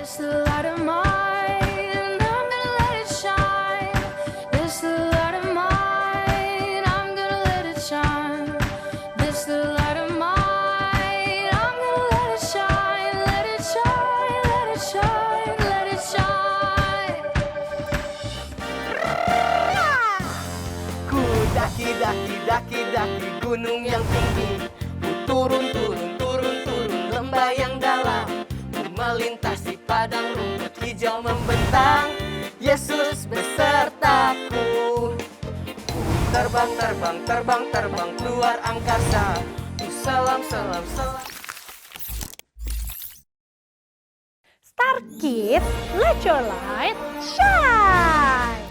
This light of mine, I'm gonna let it shine. This light of mine, I'm gonna let it shine. This light of mine, I'm gonna let it shine. Let it shine, let it shine, let it shine. Ku daki gunung yang tinggi. Ku turun lembah yang dalam. Ku melintasi padang rumput hijau membentang. Yesus besertaku. Ku terbang keluar angkasa. Ku selam. Star Kids, let your light shine!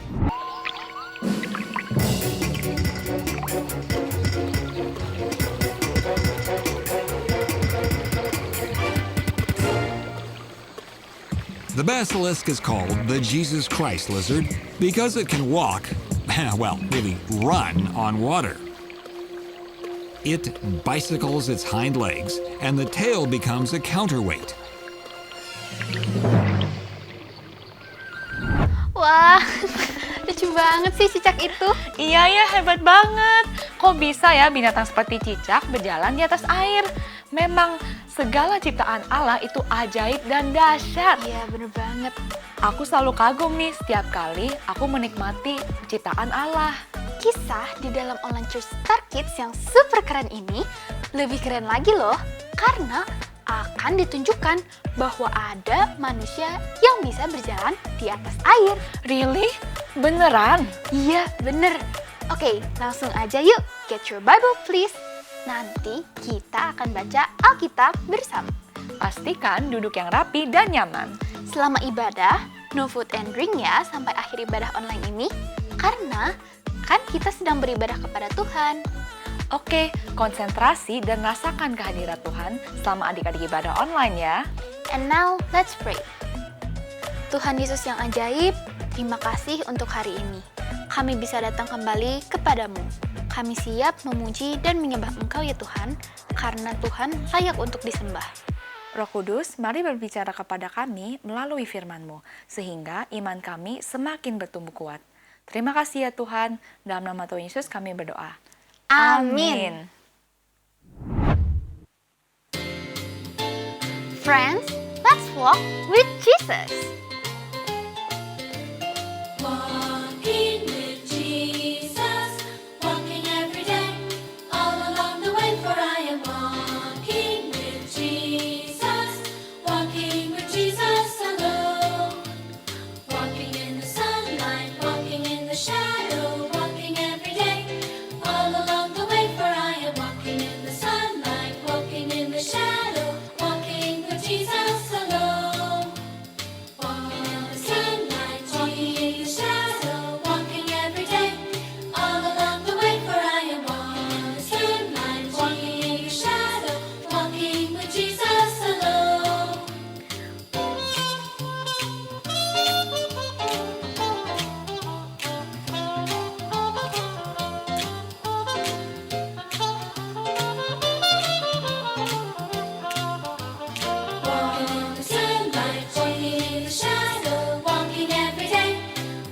The basilisk is called the Jesus Christ lizard because it can walk, well, really run on water. It bicycles its hind legs, and the tail becomes a counterweight. Wah, lucu banget sih cicak itu. Iya ya, hebat banget. Kok bisa ya binatang seperti cicak berjalan di atas air? Memang segala ciptaan Allah itu ajaib dan dahsyat. Iya, bener banget. Aku selalu kagum nih setiap kali aku menikmati ciptaan Allah. Kisah di dalam online church Star Kids yang super keren ini lebih keren lagi loh. Karena akan ditunjukkan bahwa ada manusia yang bisa berjalan di atas air. Really? Beneran? Iya, bener. Oke, langsung aja yuk. Get your Bible please. Nanti kita akan baca Alkitab bersama. Pastikan duduk yang rapi dan nyaman. Selama ibadah, no food and drink ya sampai akhir ibadah online ini. Karena kan kita sedang beribadah kepada Tuhan. Oke, konsentrasi dan rasakan kehadiran Tuhan selama adik-adik ibadah online ya. And now, let's pray. Tuhan Yesus yang ajaib, terima kasih untuk hari ini. Kami bisa datang kembali kepadamu. Kami siap memuji dan menyembah Engkau ya Tuhan, karena Tuhan layak untuk disembah. Roh Kudus, mari berbicara kepada kami melalui firman-Mu, sehingga iman kami semakin bertumbuh kuat. Terima kasih ya Tuhan, dalam nama Tuhan Yesus kami berdoa. Amin. Friends, let's walk with Jesus. Walking with Jesus, walking every day, all along the way, for I am walking with Jesus alone. Walking in the sunlight, walking in the shadow, walking every day, all along the way, for I am walking in the sunlight, walking in the shadow, walking with Jesus alone. Walking in the sunlight, walking in the shadow, walking every day, all along the way, for I am walking in the sunlight, walking in the shadow, walking with Jesus alone. Walking in the sunlight, walking in the shadow, walking every day,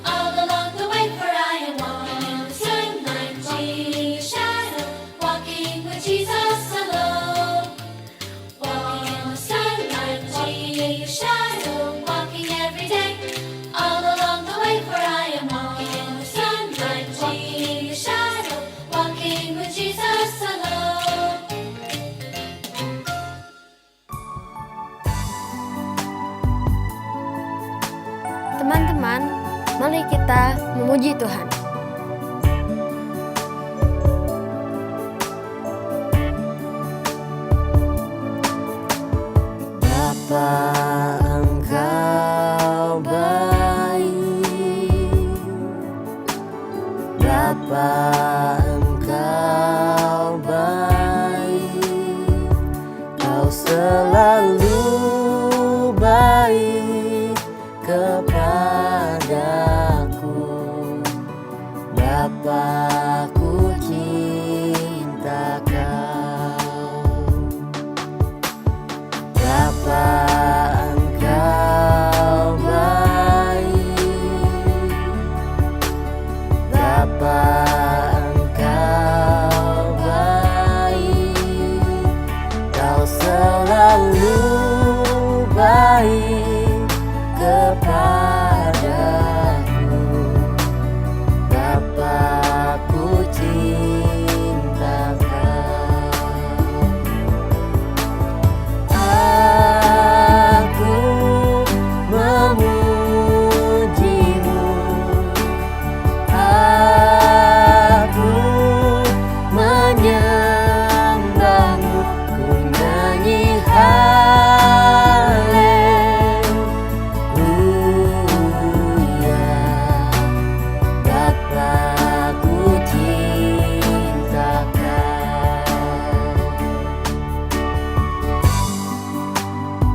all along the way, for I am walking in the sunlight, walking in the shadow, walking with Jesus alone. Walking in the sunlight, walking in the shadow, walking every day, all along the way, for I am walking in the sunlight, walking in the shadow, walking with Jesus alone. Teman-teman, mari kita memuji Tuhan. Bapa, Engkau baik. Bapa, Engkau baik. Kau selalu baik kepadaku. Bapa, ku cinta Kau. Bapa, Engkau baik kepadaku. Bapa, ku cinta Kau. Aku memujimu, aku menyembahmu, ku nyanyi haleluya. Bapa, ku cinta Kau.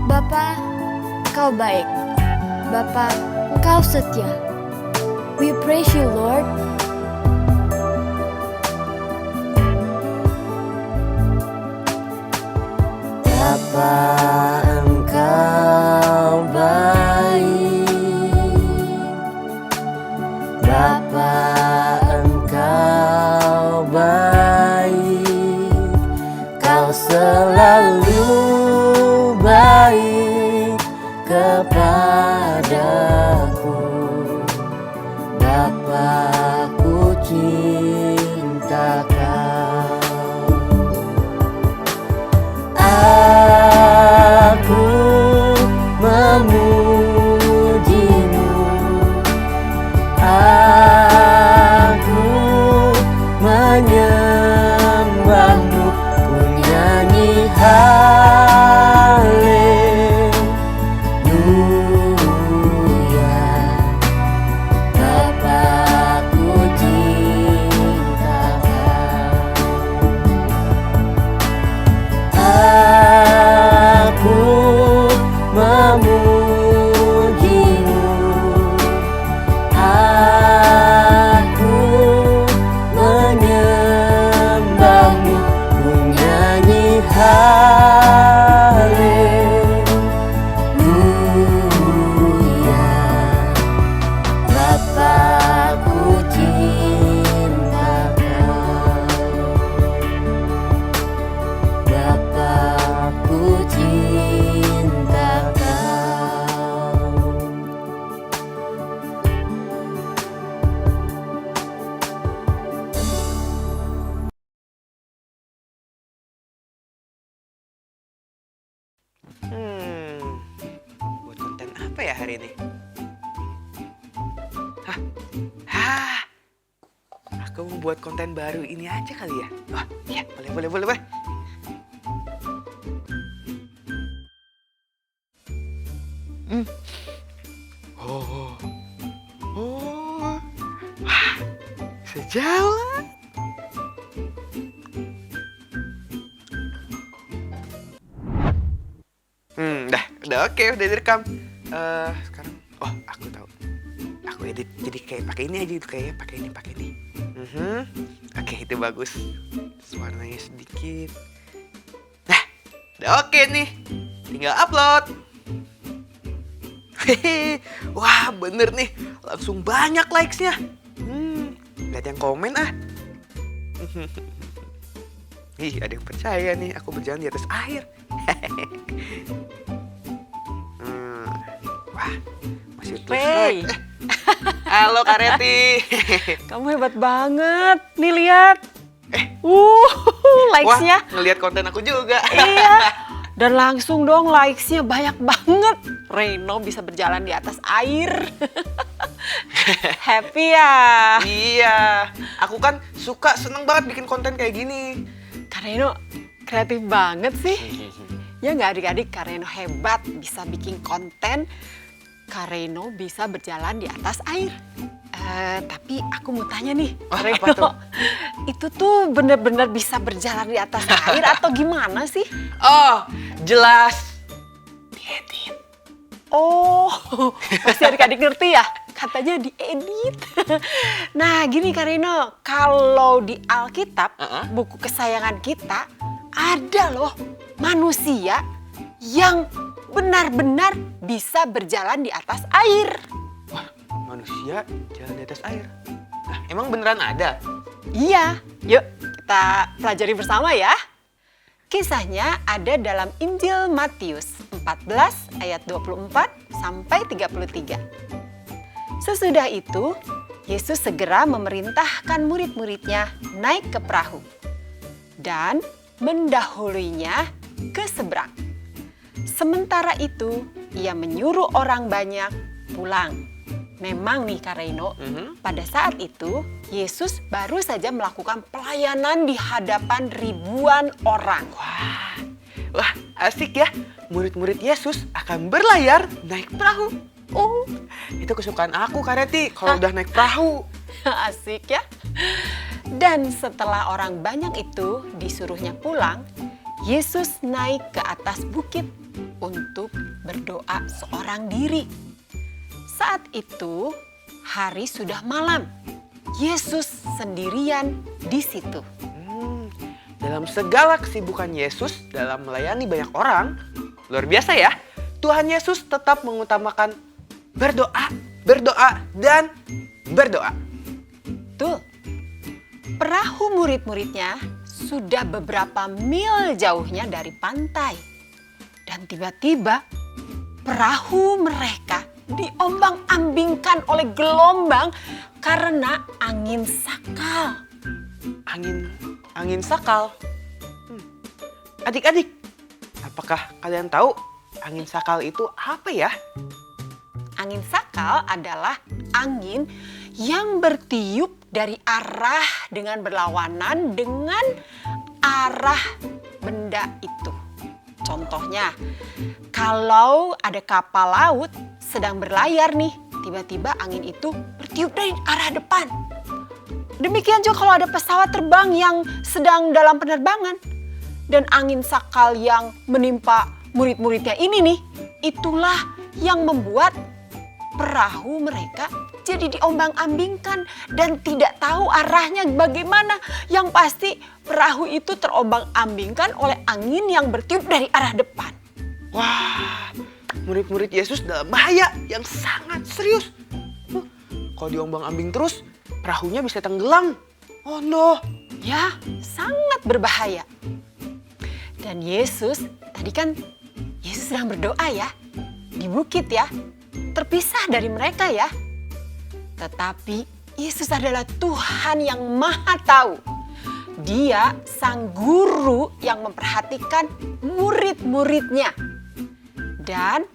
Bapa, Engkau baik. Bapa, Engkau setia. We praise you, Lord. Bapa, Engkau baik. Bapa, Engkau baik. Kau selalu baik kepadaku. Bapa, ku cinta Kau. Aku memujimu, aku menyembahmu, ku nyanyi haleluya. Bapa, ku cinta Kau. Aku memujimu, aku menyembahmu, ku nyanyi haleluya. Bapa, ku cinta Kau. Bapa, ku cinta Kau. Buat konten apa ya hari ini? Hah, aku mau buat konten baru ini aja kali ya. Oh iya, boleh. Wah, sejalan. Udah oke, udah direkam. Sekarang, aku tahu. Aku edit jadi kayak pakai ini aja gitu, kayak pakai ini. Oke, itu bagus. Warnanya sedikit. Nah, udah oke nih. Tinggal upload. Wah, bener nih. Langsung banyak likes-nya. Lihat yang komen ah. Ih, ada yang percaya nih aku berjalan di atas air. Wah, masih terus Hey. like. Halo Kak Reti. Kamu hebat banget. Nih lihat. Likes-nya. Wah, ngelihat konten aku juga. Iya. Dan langsung dong likes-nya banyak banget. Reno bisa berjalan di atas air. Happy ya? Iya, aku kan seneng banget bikin konten kayak gini. Kak Reno kreatif banget sih. Ya nggak adik-adik, Kak Reno hebat bisa bikin konten. Kak Reno bisa berjalan di atas air. Tapi aku mau tanya nih, Wah, Reno, apa tuh? itu tuh bener-bener bisa berjalan di atas air atau gimana sih? Oh, jelas. Diedit. Oh, pasti adik-adik ngerti ya? Katanya diedit. Nah, gini Kak Reno, kalau di Alkitab, buku kesayangan kita, ada loh manusia yang benar-benar bisa berjalan di atas air. Wah, manusia jalan di atas air. Nah, emang beneran ada? Iya, yuk kita pelajari bersama ya. Kisahnya ada dalam Injil Matius 14 ayat 24 sampai 33. Sesudah itu, Yesus segera memerintahkan murid-muridnya naik ke perahu dan mendahuluinya ke seberang. Sementara itu, ia menyuruh orang banyak pulang. Memang nih Kak Reino, pada saat itu Yesus baru saja melakukan pelayanan di hadapan ribuan orang. Wah, asik ya. Murid-murid Yesus akan berlayar naik perahu. Oh, itu kesukaan aku Kak Reti kalau udah naik perahu. Asik ya. Dan setelah orang banyak itu disuruhnya pulang, Yesus naik ke atas bukit untuk berdoa seorang diri. Saat itu hari sudah malam. Yesus sendirian di situ. Dalam segala kesibukan Yesus dalam melayani banyak orang, luar biasa ya. Tuhan Yesus tetap mengutamakan berdoa, berdoa, dan berdoa. Tuh, perahu murid-muridnya sudah beberapa mil jauhnya dari pantai. Dan tiba-tiba perahu mereka diombang-ambingkan oleh gelombang karena angin sakal. Angin sakal. Adik-adik, apakah kalian tahu angin sakal itu apa ya? Angin sakal adalah angin yang bertiup dari arah dengan berlawanan dengan arah benda itu. Contohnya, kalau ada kapal laut sedang berlayar nih, tiba-tiba angin itu bertiup dari arah depan. Demikian juga kalau ada pesawat terbang yang sedang dalam penerbangan dan angin sakal yang menimpa murid-muridnya ini nih, itulah yang membuat perahu mereka jadi diombang-ambingkan dan tidak tahu arahnya bagaimana. Yang pasti perahu itu terombang-ambingkan oleh angin yang bertiup dari arah depan. Wah, murid-murid Yesus dalam bahaya yang sangat serius. Kalau diombang-ambing terus, perahunya bisa tenggelam. Oh no. Ya, sangat berbahaya. Dan Yesus, tadi kan Yesus sedang berdoa ya, di bukit ya, terpisah dari mereka ya. Tetapi Yesus adalah Tuhan yang Maha Tahu. Dia sang guru yang memperhatikan murid-muridnya. Dan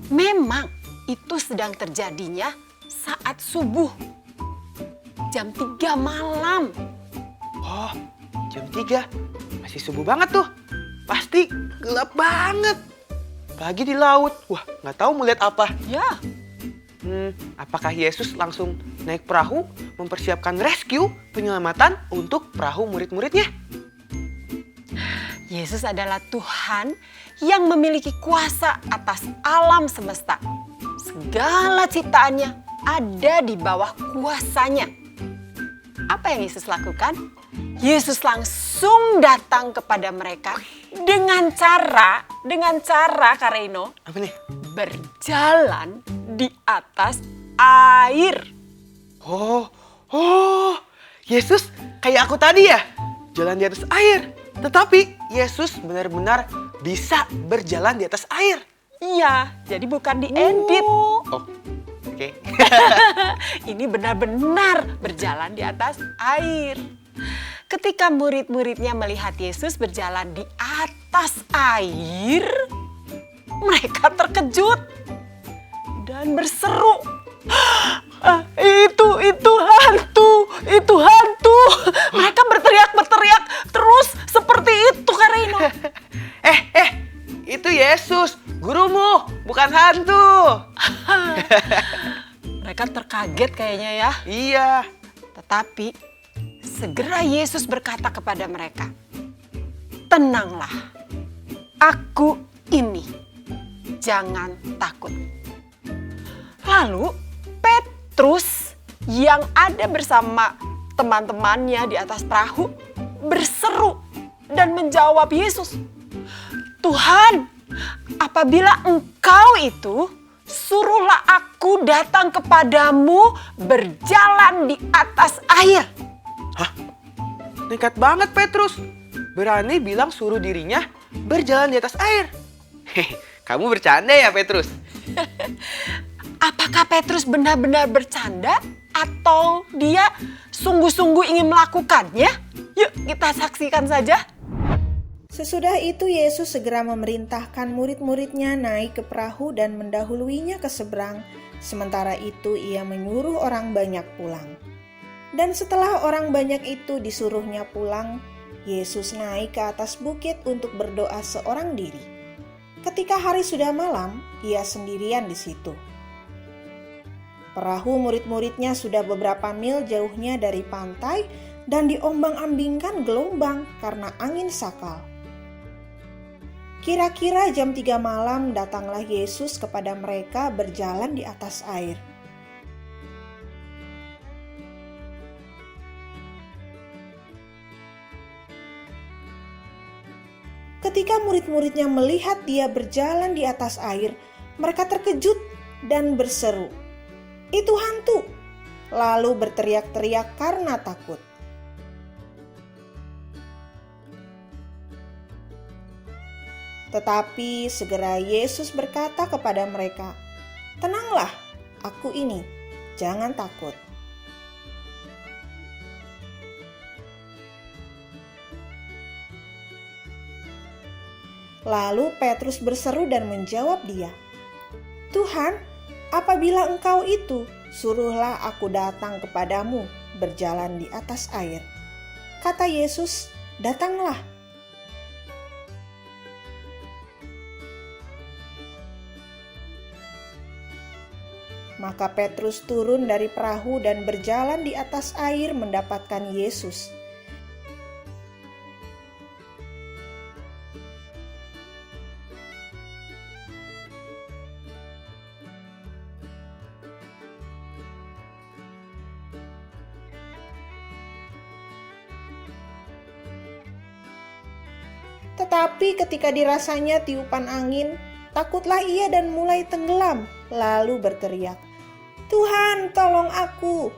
memang itu sedang terjadinya saat subuh. Jam 3 malam. Oh, jam 3. Masih subuh banget tuh. Pasti gelap banget. Apalagi di laut. Wah, nggak tahu mau lihat apa. Ya, Apakah Yesus langsung naik perahu mempersiapkan rescue penyelamatan untuk perahu murid-muridnya? Yesus adalah Tuhan yang memiliki kuasa atas alam semesta. Segala ciptaannya ada di bawah kuasanya. Apa yang Yesus lakukan? Yesus langsung datang kepada mereka dengan cara Kak Reino, Apa nih? berjalan di atas air. Oh, Yesus kayak aku tadi ya, jalan di atas air. Tetapi Yesus benar-benar bisa berjalan di atas air. Iya, jadi bukan diedit. Oh, oke. Ini benar-benar berjalan di atas air. Ketika murid-muridnya melihat Yesus berjalan di atas air, mereka terkejut dan berseru, itu hantu. Mereka berteriak terus seperti itu, Kak Reino. Itu Yesus, gurumu, bukan hantu. Mereka terkaget kayaknya ya. Iya. Tetapi segera Yesus berkata kepada mereka, "Tenanglah, aku ini, jangan takut." Lalu Petrus yang ada bersama teman-temannya di atas perahu berseru dan menjawab Yesus, "Tuhan, apabila Engkau itu, suruhlah aku datang kepadamu berjalan di atas air." Nekat banget Petrus. berani bilang suruh dirinya berjalan di atas air. Hehe, kamu bercanda ya, Petrus? Apakah Petrus benar-benar bercanda atau dia sungguh-sungguh ingin melakukannya? Yuk kita saksikan saja. Sesudah itu Yesus segera memerintahkan murid-muridnya naik ke perahu dan mendahuluinya ke seberang. Sementara itu ia menyuruh orang banyak pulang. Dan setelah orang banyak itu disuruhnya pulang, Yesus naik ke atas bukit untuk berdoa seorang diri. Ketika hari sudah malam, ia sendirian di situ. Perahu murid-muridnya sudah beberapa mil jauhnya dari pantai dan diombang-ambingkan gelombang karena angin sakal. Kira-kira jam 3 malam datanglah Yesus kepada mereka berjalan di atas air. Ketika murid-muridnya melihat dia berjalan di atas air, mereka terkejut dan berseru, "Itu hantu!" Lalu berteriak-teriak karena takut. Tetapi segera Yesus berkata kepada mereka, "Tenanglah, aku ini, jangan takut." Lalu Petrus berseru dan menjawab dia, "Tuhan, apabila Engkau itu, suruhlah aku datang kepadamu berjalan di atas air." Kata Yesus, "Datanglah." Maka Petrus turun dari perahu dan berjalan di atas air mendapatkan Yesus. Tetapi ketika dirasanya tiupan angin, takutlah ia dan mulai tenggelam, lalu berteriak, "Tuhan, tolong aku!"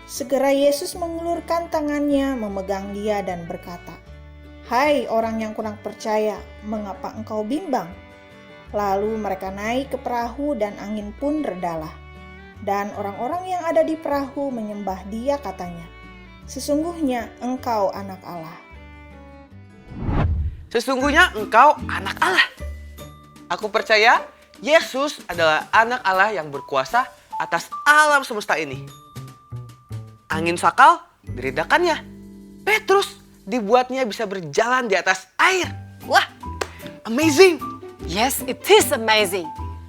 Segera Yesus mengulurkan tangannya, memegang dia dan berkata, "Hai orang yang kurang percaya, mengapa engkau bimbang?" Lalu mereka naik ke perahu dan angin pun redalah. Dan orang-orang yang ada di perahu menyembah dia, katanya, "Sesungguhnya engkau anak Allah." Sesungguhnya engkau anak Allah. Aku percaya Yesus adalah anak Allah yang berkuasa atas alam semesta ini. Angin sakal diredakannya. Petrus dibuatnya bisa berjalan di atas air. Wah, amazing. Yes, it is amazing.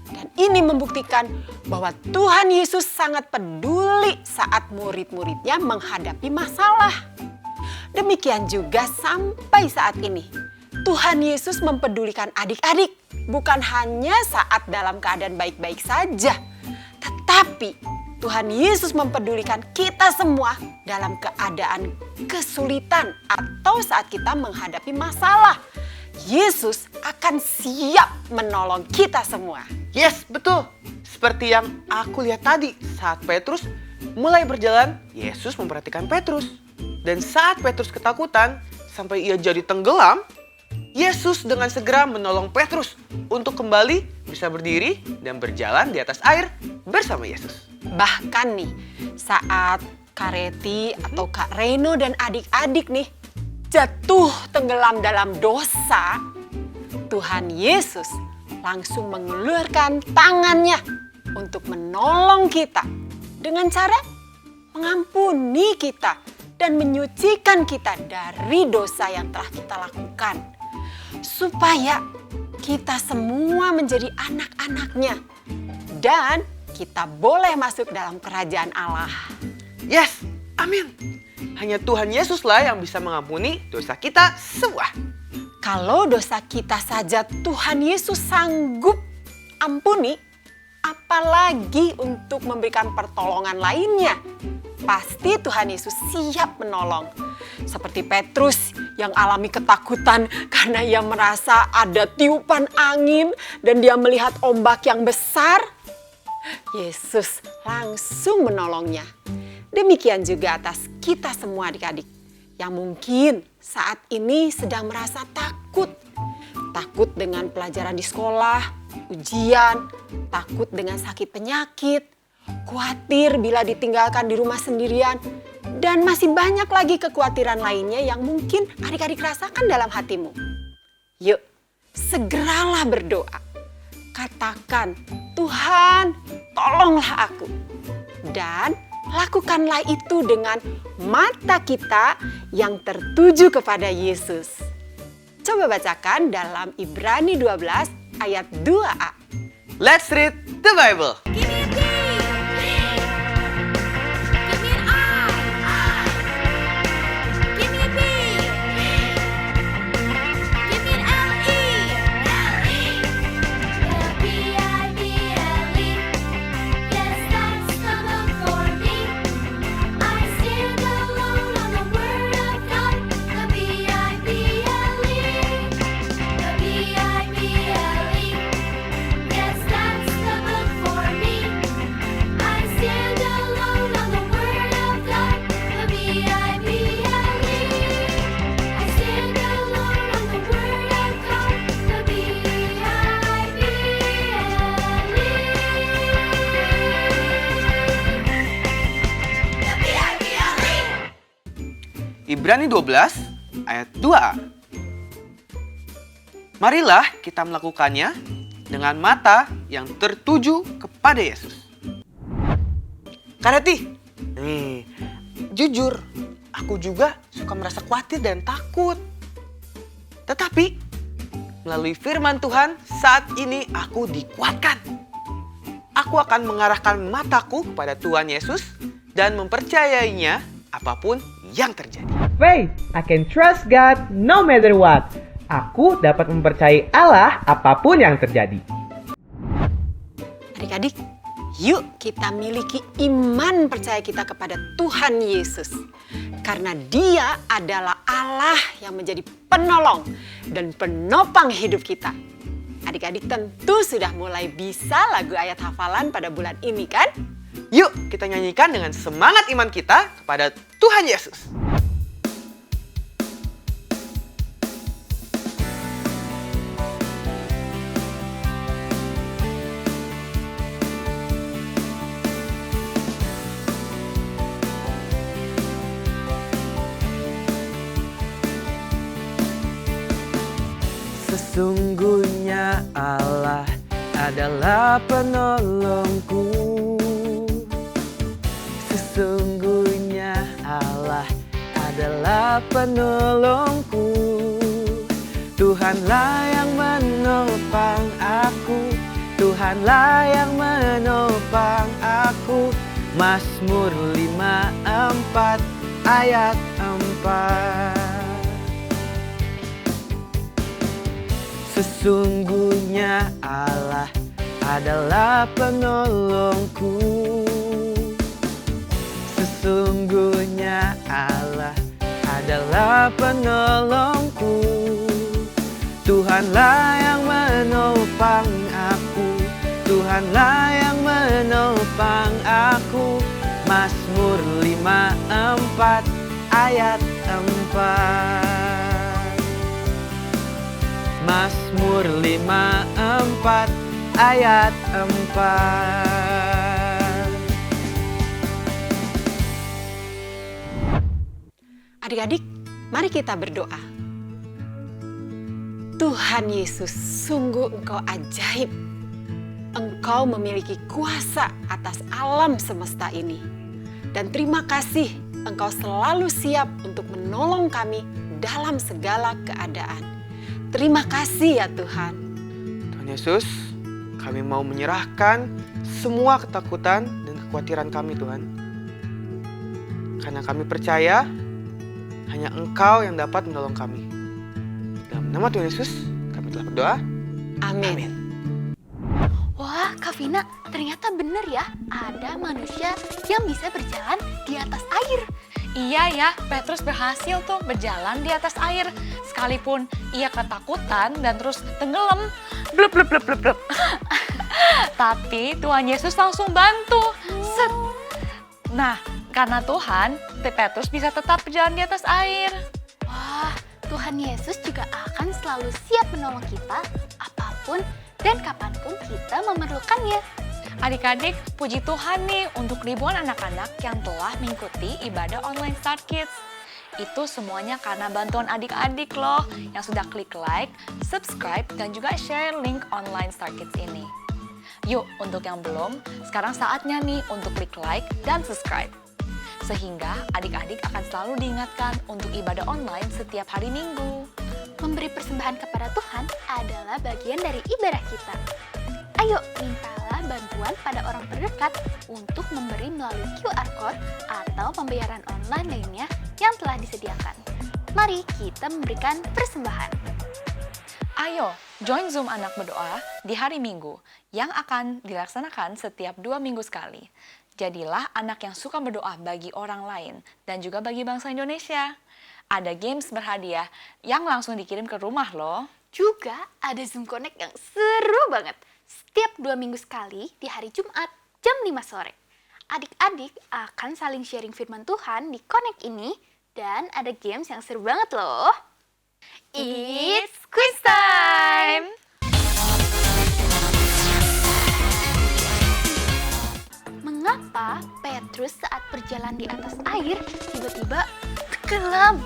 Dan ini membuktikan bahwa Tuhan Yesus sangat peduli saat murid-muridnya menghadapi masalah. Demikian juga sampai saat ini. Tuhan Yesus mempedulikan adik-adik, bukan hanya saat dalam keadaan baik-baik saja. Tetapi Tuhan Yesus mempedulikan kita semua dalam keadaan kesulitan atau saat kita menghadapi masalah. Yesus akan siap menolong kita semua. Yes, betul. Seperti yang aku lihat tadi, saat Petrus mulai berjalan, Yesus memperhatikan Petrus. Dan saat Petrus ketakutan sampai ia jadi tenggelam, Yesus dengan segera menolong Petrus untuk kembali bisa berdiri dan berjalan di atas air bersama Yesus. Bahkan nih, saat Kak Reti atau Kak Reno dan adik-adik nih jatuh tenggelam dalam dosa, Tuhan Yesus langsung mengulurkan tangannya untuk menolong kita dengan cara mengampuni kita dan menyucikan kita dari dosa yang telah kita lakukan, supaya kita semua menjadi anak-anaknya dan kita boleh masuk dalam kerajaan Allah. Yes, amin. Hanya Tuhan Yesuslah yang bisa mengampuni dosa kita semua. Kalau dosa kita saja Tuhan Yesus sanggup ampuni, apalagi untuk memberikan pertolongan lainnya. Pasti Tuhan Yesus siap menolong. Seperti Petrus yang alami ketakutan karena ia merasa ada tiupan angin dan dia melihat ombak yang besar. Yesus langsung menolongnya. Demikian juga atas kita semua adik-adik yang mungkin saat ini sedang merasa takut. Takut dengan pelajaran di sekolah, ujian, takut dengan sakit penyakit, khawatir bila ditinggalkan di rumah sendirian, dan masih banyak lagi kekhawatiran lainnya yang mungkin adik-adik rasakan dalam hatimu. Yuk, segeralah berdoa. Katakan, Tuhan, tolonglah aku. Dan lakukanlah itu dengan mata kita yang tertuju kepada Yesus. Coba bacakan dalam Ibrani 12 ayat 2a. Let's read the Bible. Give me a D. Give me an I. Give me a B. Give me an L-E. L-E. Yes, that's the book for me. I stand alone on the Word of God. The B-I-B-L-E. The B-I-B-L-E. Yes, that's the book for me. I stand alone on the Word of God. The B-I-B-L-E. I stand alone on the Word of God. The B-I-B-L-E. Ibrani 12 ayat 2a. Marilah kita melakukannya dengan mata yang tertuju kepada Yesus. Kareti, jujur, aku juga suka merasa khawatir dan takut. Tetapi, melalui firman Tuhan, saat ini aku dikuatkan. Aku akan mengarahkan mataku kepada Tuhan Yesus dan mempercayainya apapun yang terjadi. Faith, I can trust God no matter what. Aku dapat mempercayai Allah apapun yang terjadi. Adik-adik, yuk kita miliki iman percaya kita kepada Tuhan Yesus. Karena Dia adalah Allah yang menjadi penolong dan penopang hidup kita. Adik-adik tentu sudah mulai bisa lagu ayat hafalan pada bulan ini kan? Yuk kita nyanyikan dengan semangat iman kita kepada Tuhan Yesus. Sesungguhnya Allah adalah penolongku. Sesungguhnya Allah adalah penolongku. Tuhanlah yang menopang aku. Tuhanlah yang menopang aku. Mazmur 54 ayat 4. Sesungguhnya Allah adalah penolongku. Sesungguhnya Allah adalah penolongku. Tuhanlah yang menopang aku. Tuhanlah yang menopang aku. Mazmur 54 ayat 4. Mazmur 54 ayat 4. Adik-adik, mari kita berdoa. Tuhan Yesus, sungguh Engkau ajaib. Engkau memiliki kuasa atas alam semesta ini. Dan terima kasih Engkau selalu siap untuk menolong kami dalam segala keadaan. Terima kasih ya Tuhan. Tuhan Yesus, kami mau menyerahkan semua ketakutan dan kekhawatiran kami Tuhan. Karena kami percaya hanya Engkau yang dapat menolong kami. Dalam nama Tuhan Yesus, kami telah berdoa. Amin. Wah, Kak Vina, ternyata benar ya, ada manusia yang bisa berjalan di atas air. Iya ya, Petrus berhasil tuh berjalan di atas air. Sekalipun ia ketakutan dan terus tenggelam. Blub blub blub blub blub. Tapi Tuhan Yesus langsung bantu. Set. Nah, karena Tuhan, Petrus bisa tetap berjalan di atas air. Wah, Tuhan Yesus juga akan selalu siap menolong kita apapun dan kapanpun kita memerlukannya. Adik-adik, puji Tuhan nih untuk ribuan anak-anak yang telah mengikuti ibadah online Start Kids. Itu semuanya karena bantuan adik-adik loh yang sudah klik like, subscribe, dan juga share link online Start Kids ini. Yuk, untuk yang belum, sekarang saatnya nih untuk klik like dan subscribe. Sehingga adik-adik akan selalu diingatkan untuk ibadah online setiap hari Minggu. Memberi persembahan kepada Tuhan adalah bagian dari ibadah kita. Ayo, mintalah bantuan pada orang terdekat untuk memberi melalui QR Code atau pembayaran online lainnya yang telah disediakan. Mari kita memberikan persembahan. Ayo, join Zoom Anak Berdoa di hari Minggu yang akan dilaksanakan setiap 2 minggu sekali. Jadilah anak yang suka berdoa bagi orang lain dan juga bagi bangsa Indonesia. Ada games berhadiah yang langsung dikirim ke rumah loh. Juga ada Zoom Connect yang seru banget. Setiap 2 minggu sekali di hari Jumat jam 5 sore. Adik-adik akan saling sharing firman Tuhan di Connect ini dan ada games yang seru banget loh. It's quiz time! Mengapa Petrus saat berjalan di atas air tiba-tiba tenggelam?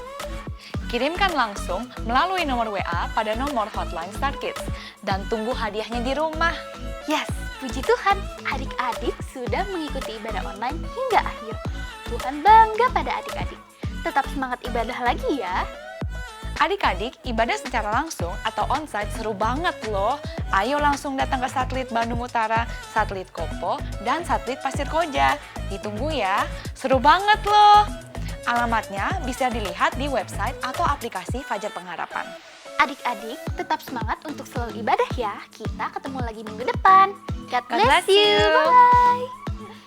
Kirimkan langsung melalui nomor WA pada nomor hotline Start Kids dan tunggu hadiahnya di rumah. Yes, puji Tuhan, adik-adik sudah mengikuti ibadah online hingga akhir. Tuhan bangga pada adik-adik. Tetap semangat ibadah lagi ya. Adik-adik, ibadah secara langsung atau onsite seru banget loh. Ayo langsung datang ke Satelit Bandung Utara, Satelit Kopo, dan Satelit Pasir Koja. Ditunggu ya, seru banget loh. Alamatnya bisa dilihat di website atau aplikasi Fajar Pengharapan. Adik-adik, tetap semangat untuk selalu ibadah ya. Kita ketemu lagi minggu depan. God God bless bless you. you. Bye-bye.